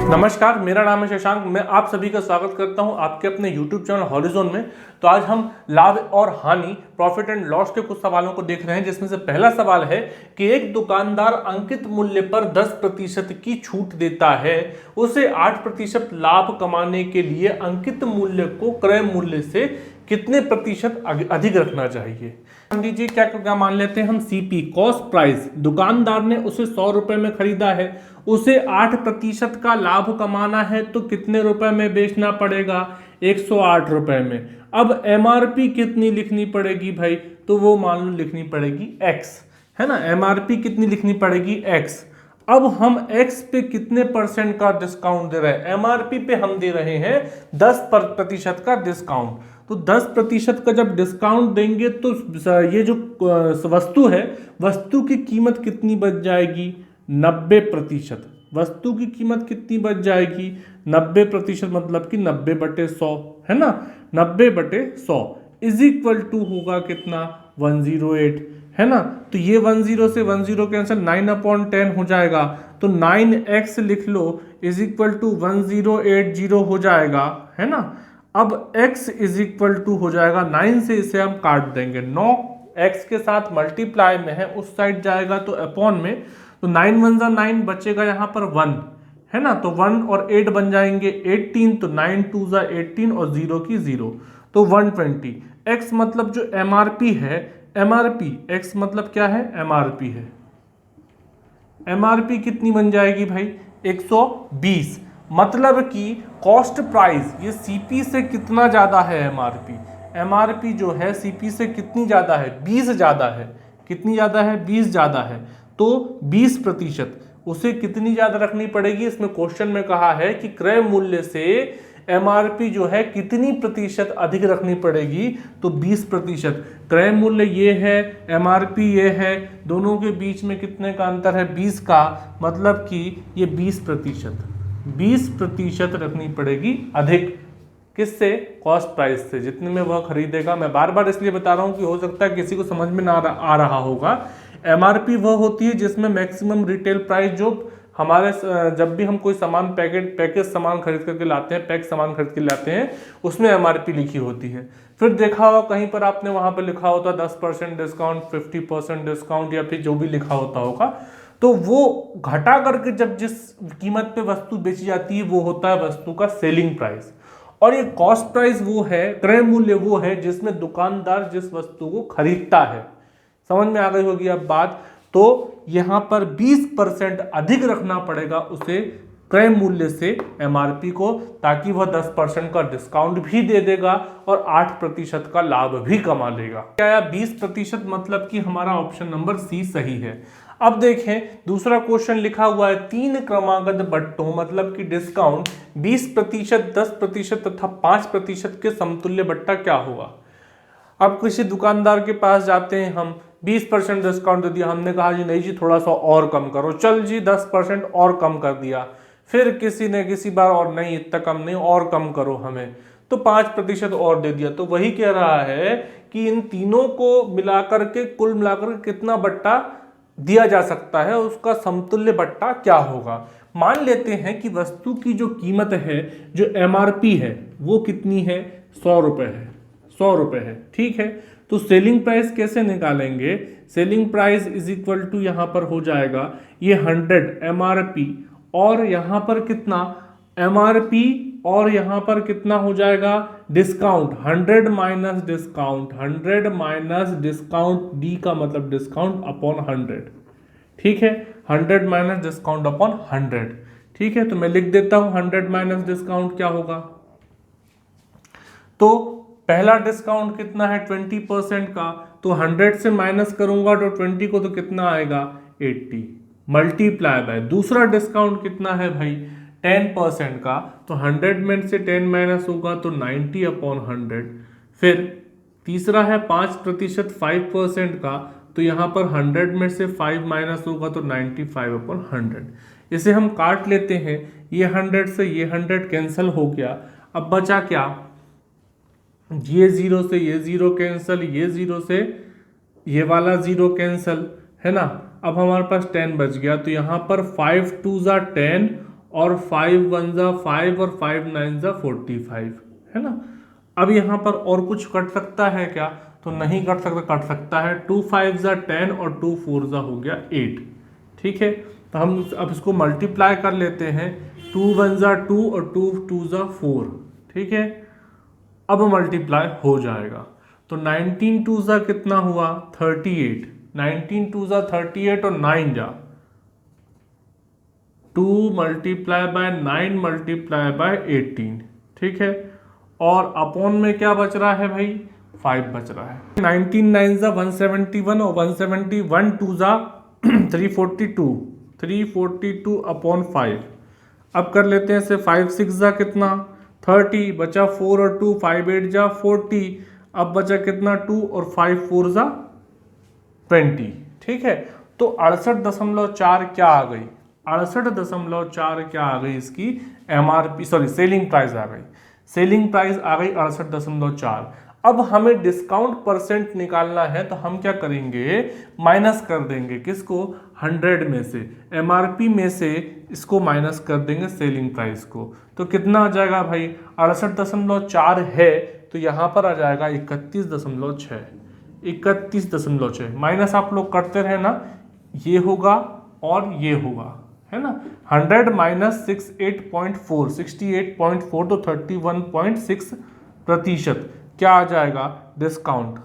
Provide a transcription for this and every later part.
नमस्कार, मेरा नाम है शशांक। मैं आप सभी का स्वागत करता हूं आपके अपने YouTube चैनल हॉरिजॉन में। तो आज हम लाभ और हानि, प्रॉफिट एंड लॉस के कुछ सवालों को देख रहे हैं, जिसमें से पहला सवाल है कि एक दुकानदार अंकित मूल्य पर 10% की छूट देता है। उसे 8% लाभ कमाने के लिए अंकित मूल्य को क्रय मूल्य से कितने प्रतिशत अधिक रखना चाहिए। मान लीजिए क्या मान लेते हैं हम, सीपी कॉस्ट प्राइस, दुकानदार ने उसे 100 रुपए में खरीदा है, उसे 8% का लाभ कमाना है तो कितने रुपए में बेचना पड़ेगा, 108 रुपए में। अब एमआरपी कितनी लिखनी पड़ेगी भाई, तो वो मान लो लिखनी पड़ेगी एक्स, है ना। एमआरपी कितनी लिखनी पड़ेगी, एक्स। अब हम x पे कितने परसेंट का डिस्काउंट दे रहे हैं, एमआरपी पे हम दे रहे हैं 10% का डिस्काउंट। तो 10% का जब डिस्काउंट देंगे तो ये जो वस्तु है, वस्तु की कीमत कितनी बच जाएगी, 90%। वस्तु की कीमत कितनी बच जाएगी, 90%, मतलब कि 90/100, है ना। 90/100 इज इक्वल टू होगा कितना, 108, है ना। तो ये 10 से 10 कैंसिल, 9/10 हो जाएगा। तो 9x लिख लो इज इक्वल टू 1080 हो जाएगा, है ना। अब x इज इक्वल टू हो जाएगा 9 से, इसे हम काट देंगे, 9 x के साथ मल्टीप्लाई में है, उस साइड जाएगा तो अपॉन में। तो 9 1 9 बचेगा यहाँ पर 1, है ना। तो 1 और 8 बन जाएंगे 18, तो 9 2 18 और 0 की 0, तो 120। x मतलब जो एमआरपी है, एमआरपी x मतलब क्या है, एमआरपी है। एमआरपी कितनी बन जाएगी भाई, 120। मतलब कि कॉस्ट प्राइस ये सीपी से कितना ज्यादा है, एमआरपी। एमआरपी जो है सीपी से कितनी ज्यादा है, 20 ज्यादा है। कितनी ज्यादा है, 20 ज्यादा है। तो 20% उसे कितनी ज्यादा रखनी पड़ेगी। इसमें क्वेश्चन में कहा है कि क्रय मूल्य से एमआरपी जो है कितनी प्रतिशत अधिक रखनी पड़ेगी, तो 20%। क्रय मूल्य ये है, एमआरपी ये है, दोनों के बीच में कितने का अंतर है, 20 का, मतलब कि ये 20% रखनी पड़ेगी अधिक। किससे, कॉस्ट प्राइस से, जितने में वह खरीदेगा। मैं बार बार इसलिए बता रहा हूं कि हो सकता है किसी को समझ में ना आ रहा होगा। एमआरपी वह होती है जिसमें मैक्सिमम रिटेल प्राइस, जो हमारे जब भी हम कोई सामान पैकेज सामान खरीद करके लाते हैं, पैक सामान खरीद के लाते हैं, उसमें एमआरपी लिखी होती है। फिर देखा होगा कहीं पर आपने, वहां पर लिखा होता 10% डिस्काउंट, 50% डिस्काउंट, या फिर जो भी लिखा होता होगा, तो वो घटा करके जब जिस कीमत पे वस्तु बेची जाती है वो होता है वस्तु का सेलिंग प्राइस। और ये कॉस्ट प्राइस वो है, क्रय मूल्य वो है जिसमें दुकानदार जिस वस्तु को खरीदता है। समझ में आ गई होगी अब बात। तो यहां पर 20% अधिक रखना पड़ेगा उसे क्रय मूल्य से एमआरपी को, ताकि वह 10% का डिस्काउंट भी दे देगा और 8% का लाभ भी कमा लेगा। क्या 20%, मतलब कि हमारा ऑप्शन नंबर सी सही है। अब देखें दूसरा क्वेश्चन लिखा हुआ है, 3 क्रमागत बट्टों, मतलब कि डिस्काउंट 20%, 10% तथा 5% के समतुल्य बट्टा क्या होगा। अब किसी दुकानदार के पास जाते हैं हम, 20% डिस्काउंट दे दिया, हमने कहा जी नहीं जी थोड़ा सा और कम करो, चल जी 10% और कम कर दिया। फिर किसी ने किसी बार और, नहीं इतना कम नहीं, और कम करो हमें, तो 5% और दे दिया। तो वही कह रहा है कि इन तीनों को मिलाकर के, कुल मिलाकर के कितना बट्टा दिया जा सकता है, उसका समतुल्य बट्टा क्या होगा। मान लेते हैं कि वस्तु की जो कीमत है, जो एमआरपी है, वो कितनी है, 100 रुपए है, 100 रुपए है, ठीक है। तो सेलिंग प्राइस कैसे निकालेंगे, selling price is equal to यहां पर हो जाएगा ये 100 एमआरपी, और यहां पर कितना एमआरपी, और यहां पर कितना हो जाएगा discount, 100 minus discount, 100 minus discount, D का मतलब डिस्काउंट अपॉन 100, ठीक है। 100 माइनस डिस्काउंट अपॉन 100, ठीक है। तो मैं लिख देता हूं 100 माइनस डिस्काउंट क्या होगा। तो पहला डिस्काउंट कितना है, 20% का, तो 100 से माइनस करूंगा तो 20 को, तो कितना आएगा 80, मल्टीप्लाई बाय दूसरा डिस्काउंट कितना है भाई 10% का, तो 100 में से 10 माइनस होगा तो 90/100। फिर तीसरा है 5%, 5% का, तो यहाँ पर 100 में से 5 माइनस होगा तो 95/100। इसे हम काट लेते हैं, ये 100 से ये 100 कैंसिल हो गया। अब बचा क्या, ये 0 से ये 0 कैंसिल, ये 0 से ये वाला 0 कैंसिल, है ना। अब हमारे पास 10 बच गया, तो यहाँ पर 5 2 10 और 5 1 जा 5 और 5 9 जा 45, है ना। अब यहाँ पर और कुछ कट सकता है क्या, तो नहीं कट सकता, कट सकता है 2 5 जा 10 और 2 4 जा हो गया 8, ठीक है। तो हम अब इसको मल्टीप्लाई कर लेते हैं, 2 1 जा 2 और 2 2 जा 4, ठीक है। अब मल्टीप्लाई हो जाएगा, तो 19 2 जा कितना हुआ 38, 19 2 जा 38 और 9 जा 2 मल्टीप्लाई बाय 9 मल्टीप्लाई बाय 18, ठीक है। और अपॉन में क्या बच रहा है भाई, 5 बच रहा है। 19 9 जा 171 और 171 2 जा 342, 342 अपॉन 5। अब कर लेते हैं इसे, 5 6 जा कितना 30, बचा 4 और 2, 5 8 जा 40, अब बचा कितना 2 और 5 4 जा 20, ठीक है। तो 68.4 क्या आ गई, 68.4 क्या आ गई इसकी एमआरपी, सॉरी सेलिंग प्राइस आ गई, सेलिंग प्राइस आ गई 68.4। अब हमें डिस्काउंट परसेंट निकालना है, तो हम क्या करेंगे, माइनस कर देंगे किसको, 100 में से, एमआरपी में से इसको माइनस कर देंगे सेलिंग प्राइस को। तो कितना आ जाएगा भाई, 68.4 है, तो यहाँ पर आ जाएगा 31.6, 31.6 माइनस आप लोग करते रहे ना, ये होगा और ये होगा, है ना। 100 माइनस 68.4, 68.4 तो 31.6% क्या आ जाएगा, डिस्काउंट,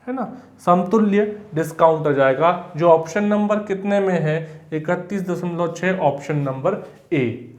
है ना, समतुल्य डिस्काउंट आ जाएगा, जो ऑप्शन नंबर कितने में है, 31.6, ऑप्शन नंबर ए।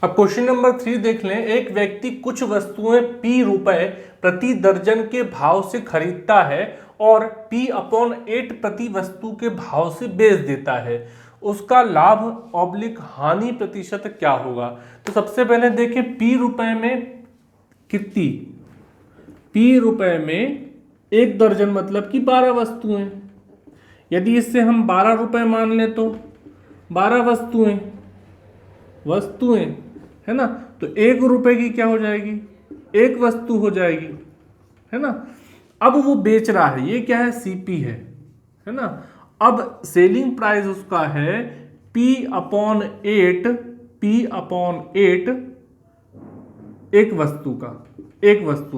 अब क्वेश्चन नंबर 3 देख लें। एक व्यक्ति कुछ वस्तुएं P रुपए प्रति दर्जन के भाव से खरीदता है और P/8 प्रति वस्तु के भाव से बेच देता है, उसका लाभ ऑब्लिक हानि प्रतिशत क्या होगा। तो सबसे पहले देखें P रुपए में कितनी, P रुपए में 1 दर्जन मतलब कि 12 वस्तुएं, यदि इससे हम 12 रुपए मान ले तो 12 वस्तुएं है ना, तो 1 रुपए की क्या हो जाएगी, 1 वस्तु हो जाएगी, है ना। अब वो बेच रहा है, ये क्या है, सीपी है ना। अब सेलिंग प्राइस उसका है P/8, P/8 एक वस्तु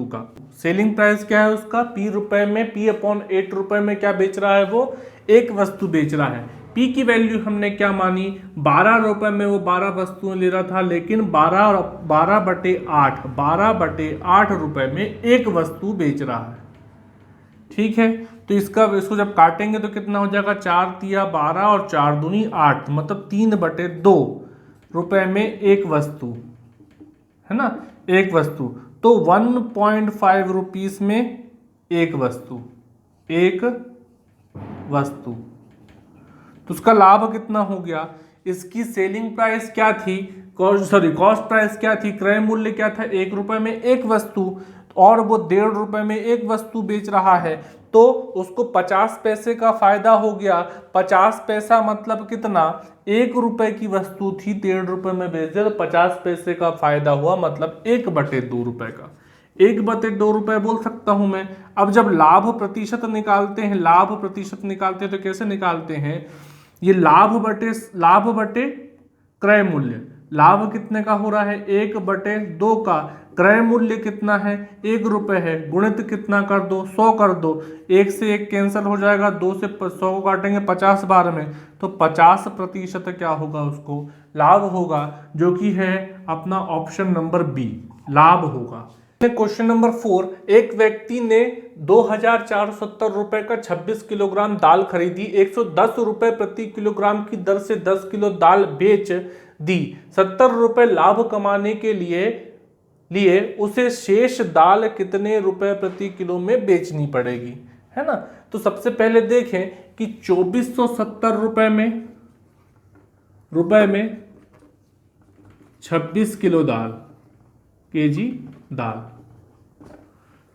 का सेलिंग प्राइस क्या है उसका, P रुपए में, P/8 रुपए में क्या बेच रहा है वो, एक वस्तु बेच रहा है। P की वैल्यू हमने क्या मानी, 12 रुपए में वो 12 वस्तुएं ले रहा था, लेकिन 12/8 रुपए में एक वस्तु बेच रहा है, ठीक है। तो इसको जब काटेंगे तो कितना हो जाएगा, 4 तिया 12 और 4 दूनी 8, मतलब 3/2 रुपए में एक वस्तु, है ना, एक वस्तु। तो 1.5 रुपीस में एक वस्तु, तो उसका लाभ कितना हो गया। इसकी सेलिंग प्राइस क्या थी, कॉस्ट प्राइस क्या थी, क्रय मूल्य क्या था, 1 रुपए में एक वस्तु, और वो 1.5 रुपए में एक वस्तु बेच रहा है, तो उसको 50 पैसे का फायदा हो गया। 50 पैसा मतलब कितना, 1 रुपए की वस्तु थी, 1.5 रुपए में बेच दिया, तो 50 पैसे का फायदा हुआ, मतलब 1/2 रुपए का, 1/2 रुपए बोल सकता हूं मैं। अब जब लाभ प्रतिशत निकालते हैं तो कैसे निकालते हैं, ये लाभ बटे क्रय मूल्य, लाभ कितने का हो रहा है, 1/2 का, क्रय मूल्य कितना है, 1 रुपए है, गुणित कितना कर दो, 100 कर दो, 1 से 1 कैंसिल हो जाएगा, 2 से 100 को काटेंगे 50 बार में, तो 50% क्या होगा, उसको लाभ होगा, जो कि है अपना ऑप्शन नंबर बी, लाभ होगा। क्वेश्चन नंबर 4, एक व्यक्ति ने 2470 रुपए का 26 किलोग्राम दाल खरीदी, 110 रुपए प्रति किलोग्राम की दर से 10 किलो दाल बेच दी, 70 रुपए लाभ कमाने के लिए उसे शेष दाल कितने रुपए प्रति किलो में बेचनी पड़ेगी, है ना। तो सबसे पहले देखें कि 2470 रुपए में 26 किलो दाल, केजी दाल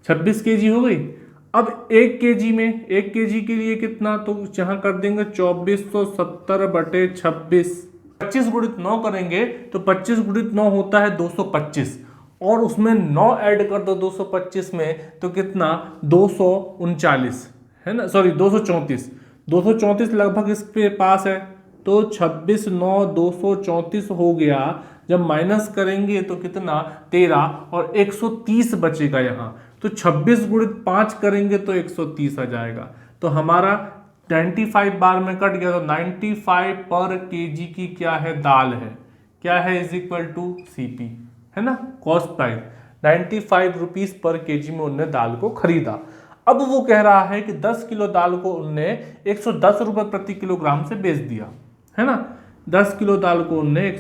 26 केजी हो गई। अब 1 केजी के लिए कितना, तो यहां कर देंगे 2470/26, 25 गुणित 9 करेंगे तो 25 गुणित 9 होता है 225, और उसमें 9 ऐड कर दो 225 में, तो कितना 239, है ना, सॉरी 234 लगभग इस पे पास है, तो 26,9,234 हो गया। जब माइनस करेंगे तो कितना 13 और 130 बचेगा यहाँ, तो 26 गुणित 5 करेंगे तो 130 आ जाएगा। तो हमारा 95 बार में कट गया, तो 95 पर केजी की क्या है, दाल है, क्या है, इज इक्वल टू सीपी, है ना, cost price 95 rupees per KG में उनने दाल को खरीदा। अब वो कह रहा है कि 10 किलो दाल को उनने 110 रुपए प्रति किलोग्राम से बेच दिया, है ना। 10 किलो दाल को उनने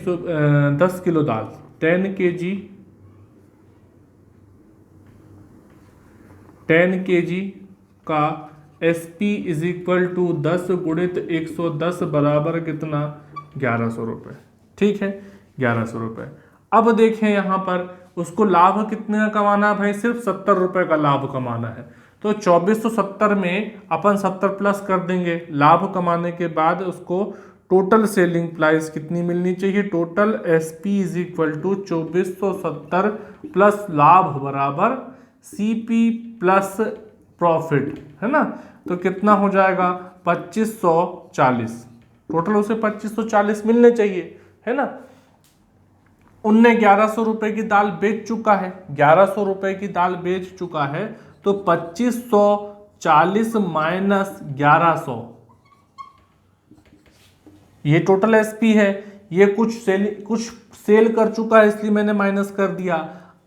10 किलो दाल 10 केजी का SP इज इक्वल टू 10 गुणित 110 बराबर कितना 1100 रुपये, ठीक है, 1100 रुपये। अब देखें यहाँ पर उसको लाभ कितने का कमाना है भाई, सिर्फ 70 रुपये का लाभ कमाना है। तो 2470 में अपन 70 प्लस कर देंगे, लाभ कमाने के बाद उसको टोटल सेलिंग प्राइस कितनी मिलनी चाहिए, total SP is equal to 2470 plus लाभ बराबर CP प्लस प्रॉफिट, है ना। तो कितना हो जाएगा 2540, टोटल उसे 2540 मिलने चाहिए, है ना। उनने 1100 रुपए की दाल बेच चुका है, 1100 रुपए की दाल बेच चुका है, तो 2540 माइनस 1100, ये टोटल SP है। ये कुछ सेल कर चुका है इसलिए मैंने माइनस कर दिया।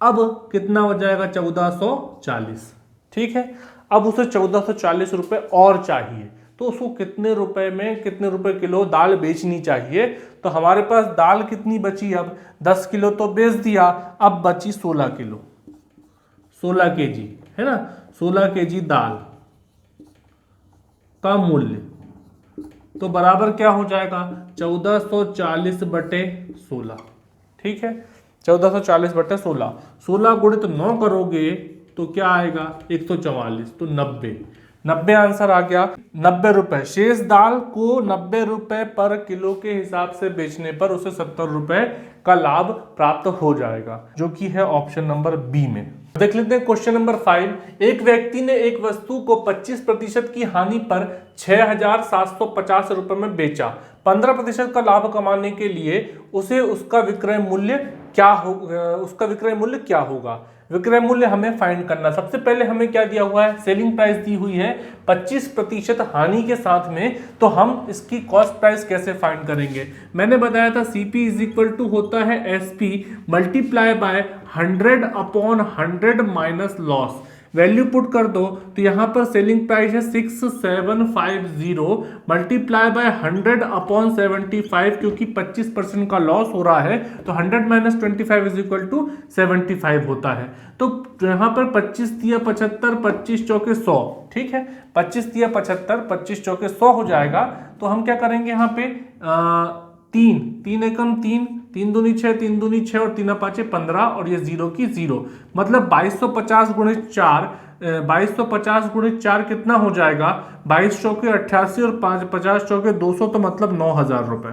अब कितना हो जाएगा 1440, ठीक है। अब उसे 1440 रुपए और चाहिए, तो उसको कितने रुपए में कितने रुपए किलो दाल बेचनी चाहिए। तो हमारे पास दाल कितनी बची, अब 10 किलो तो बेच दिया, अब बची 16 किलो, 16 केजी, है ना। 16 केजी दाल का मूल्य तो बराबर क्या हो जाएगा 1440 बटे 16, ठीक है, 1440 बटे 16, 16 गुणित 9 करोगे तो क्या आएगा 144, तो 90 आंसर आ गया। 90 रुपए, शेष दाल को 90 रुपए पर किलो के हिसाब से बेचने पर उसे 70 रुपए का लाभ प्राप्त हो जाएगा, जो कि है ऑप्शन नंबर बी में। देख लेते हैं क्वेश्चन नंबर 5। एक व्यक्ति ने एक वस्तु को 25% की हानि पर 6,750 रुपए में बेचा। 15% का लाभ कमाने के लिए उसे उसका विक्रय मूल्य क्या होगा। विक्रय मूल्य हमें फाइंड करना। सबसे पहले हमें क्या दिया हुआ है, सेलिंग प्राइस दी हुई है 25% हानि के साथ में, तो हम इसकी कॉस्ट प्राइस कैसे फाइंड करेंगे। मैंने बताया था CP इज इक्वल टू होता है SP multiply by 100 upon 100 minus loss. Value put कर दो तो यहाँ पर सेलिंग प्राइस है 6750 मल्टीप्लाई बाय 100 अपॉन 75, क्योंकि 25% का लॉस हो रहा है तो 100 माइनस 25 इज इक्वल टू 75 होता है। तो यहाँ पर 25 तिया 75, 25 चौके 100, ठीक है, 25 तिया 75, 25 चौके 100 हो जाएगा। तो हम क्या करेंगे यहाँ पे 3 एकम 3, 3 दूनी 6, 3 दूनी 6 और 3 पाँचे 15 और ये 0 की 0, मतलब 2250 गुणित 4, 2250 गुणित 4 कितना हो जाएगा 22 चौके 88 और 50 चौके 200, तो मतलब 9000 रुपए।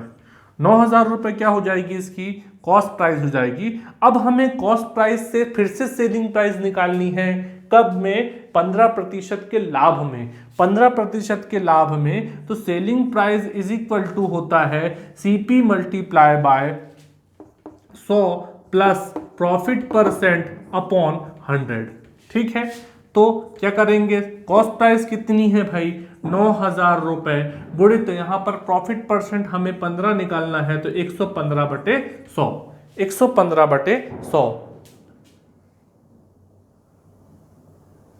9000 रुपए क्या हो जाएगी, इसकी कॉस्ट प्राइस हो जाएगी। अब हमें कॉस्ट प्राइस से फिर से सेलिंग प्राइस निकालनी है, कब में 15% के लाभ में। 15% के लाभ में तो selling price is equal to होता है CP multiply by 100 plus profit percent upon 100, ठीक है। तो क्या करेंगे, कॉस्ट प्राइस कितनी है भाई 9000 रुपए, गुणित यहाँ पर प्रॉफिट परसेंट हमें 15 निकालना है, तो 115 बटे 100, 115 बटे 100।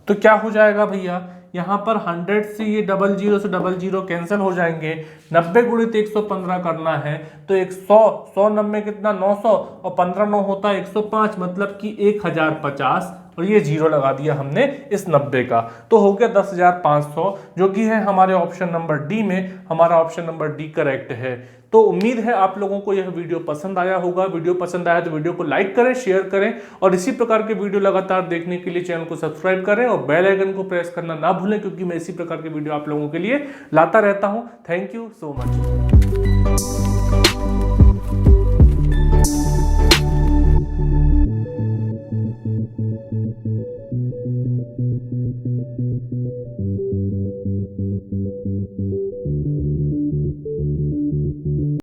तो क्या हो जाएगा भैया, यहाँ पर 100 से ये 00 से 00 कैंसिल हो जाएंगे, 90 गुणित 115 करना है, तो 100 90 कितना 900 और 15 9 होता है 105, मतलब कि 1050, और ये 0 लगा दिया हमने इस 90 का, तो हो गया 10,500, जो कि है हमारे ऑप्शन नंबर डी में। हमारा ऑप्शन नंबर डी करेक्ट है। तो उम्मीद है आप लोगों को यह वीडियो पसंद आया होगा। वीडियो पसंद आया तो वीडियो को लाइक करें, शेयर करें, और इसी प्रकार के वीडियो लगातार देखने के लिए चैनल को सब्सक्राइब करें और बेल आइकन को प्रेस करना ना भूलें, क्योंकि मैं इसी प्रकार के वीडियो आप लोगों के लिए लाता रहता हूं। Thank you so much.